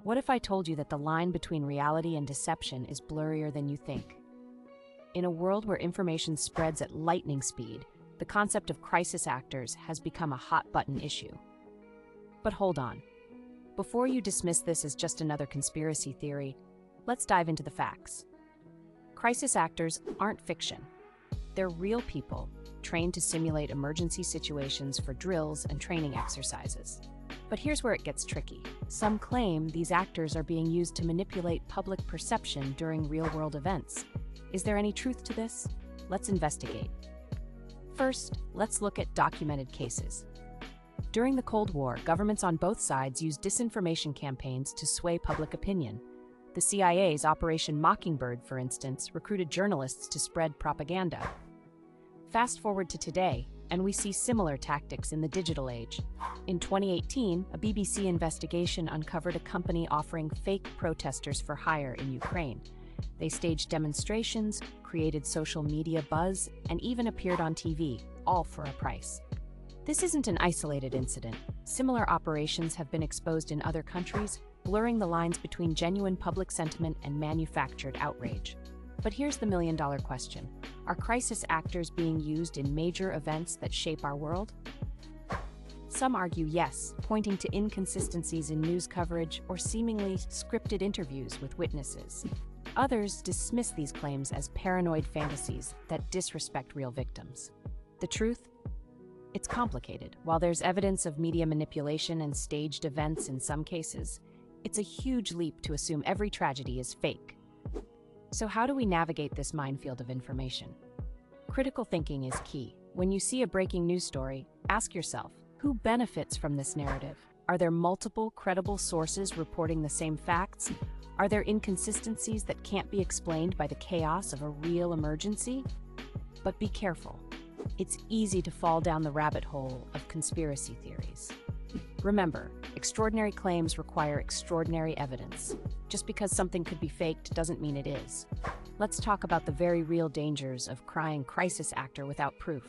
What if I told you that the line between reality and deception is blurrier than you think? In a world where information spreads at lightning speed, the concept of crisis actors has become a hot-button issue. But hold on. Before you dismiss this as just another conspiracy theory, let's dive into the facts. Crisis actors aren't fiction. They're real people, trained to simulate emergency situations for drills and training exercises. But here's where it gets tricky. Some claim these actors are being used to manipulate public perception during real-world events. Is there any truth to this? Let's investigate. First, let's look at documented cases. During the Cold War, governments on both sides used disinformation campaigns to sway public opinion. The CIA's Operation Mockingbird, for instance, recruited journalists to spread propaganda. Fast forward to today, and we see similar tactics in the digital age. In 2018, a BBC investigation uncovered a company offering fake protesters for hire in Ukraine. They staged demonstrations, created social media buzz, and even appeared on TV, all for a price. This isn't an isolated incident. Similar operations have been exposed in other countries, blurring the lines between genuine public sentiment and manufactured outrage. But here's the million-dollar question. Are crisis actors being used in major events that shape our world? Some argue yes, pointing to inconsistencies in news coverage or seemingly scripted interviews with witnesses. Others dismiss these claims as paranoid fantasies that disrespect real victims. The truth? It's complicated. While there's evidence of media manipulation and staged events in some cases, it's a huge leap to assume every tragedy is fake. So how do we navigate this minefield of information? Critical thinking is key. When you see a breaking news story, ask yourself, who benefits from this narrative? Are there multiple credible sources reporting the same facts? Are there inconsistencies that can't be explained by the chaos of a real emergency? But be careful. It's easy to fall down the rabbit hole of conspiracy theories. Remember, extraordinary claims require extraordinary evidence. Just because something could be faked doesn't mean it is. Let's talk about the very real dangers of crying crisis actor without proof.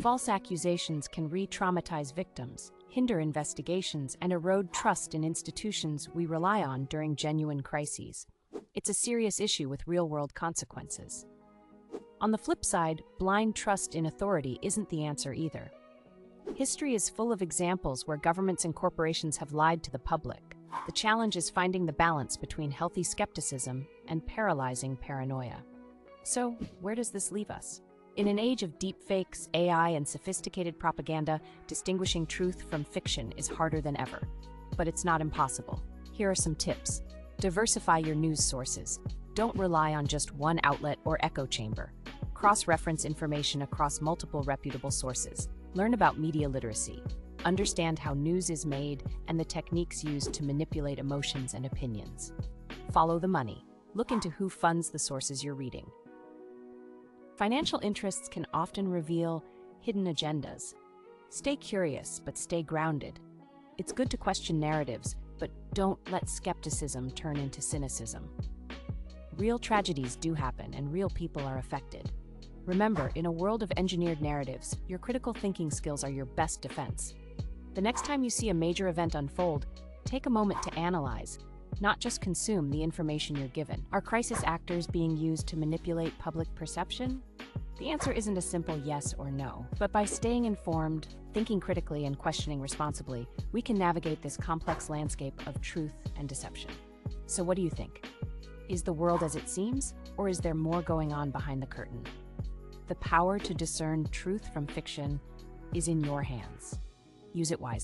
False accusations can re-traumatize victims, hinder investigations, and erode trust in institutions we rely on during genuine crises. It's a serious issue with real-world consequences. On the flip side, blind trust in authority isn't the answer either. History is full of examples where governments and corporations have lied to the public. The challenge is finding the balance between healthy skepticism and paralyzing paranoia. So, where does this leave us? In an age of deepfakes, AI, and sophisticated propaganda, distinguishing truth from fiction is harder than ever. But it's not impossible. Here are some tips. Diversify your news sources. Don't rely on just one outlet or echo chamber. Cross-reference information across multiple reputable sources. Learn about media literacy. Understand how news is made and the techniques used to manipulate emotions and opinions. Follow the money. Look into who funds the sources you're reading. Financial interests can often reveal hidden agendas. Stay curious, but stay grounded. It's good to question narratives, but don't let skepticism turn into cynicism. Real tragedies do happen, and real people are affected. Remember, in a world of engineered narratives, your critical thinking skills are your best defense. The next time you see a major event unfold, take a moment to analyze, not just consume the information you're given. Are crisis actors being used to manipulate public perception? The answer isn't a simple yes or no, but by staying informed, thinking critically, and questioning responsibly, we can navigate this complex landscape of truth and deception. So what do you think? Is the world as it seems, or is there more going on behind the curtain? The power to discern truth from fiction is in your hands. Use it wisely.